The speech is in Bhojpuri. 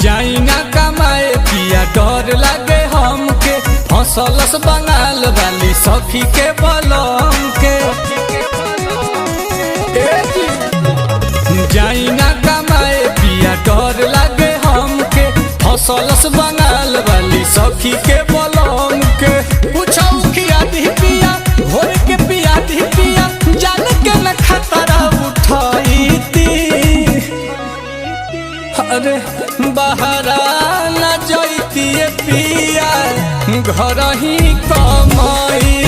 जाई ना कमाए पिया डर लागे हमके हंसलस बंगाल वाली सखी के बलम के जाई ना कमाए पिया डर लागे हमके हंसलस बंगाल वाली सखी के बलम के पूछऊ किया दी पिया घोर के पिया दी पिया जान के न खतरा उठाई ती अरे बहरा न जैती पिया घर ही कमाई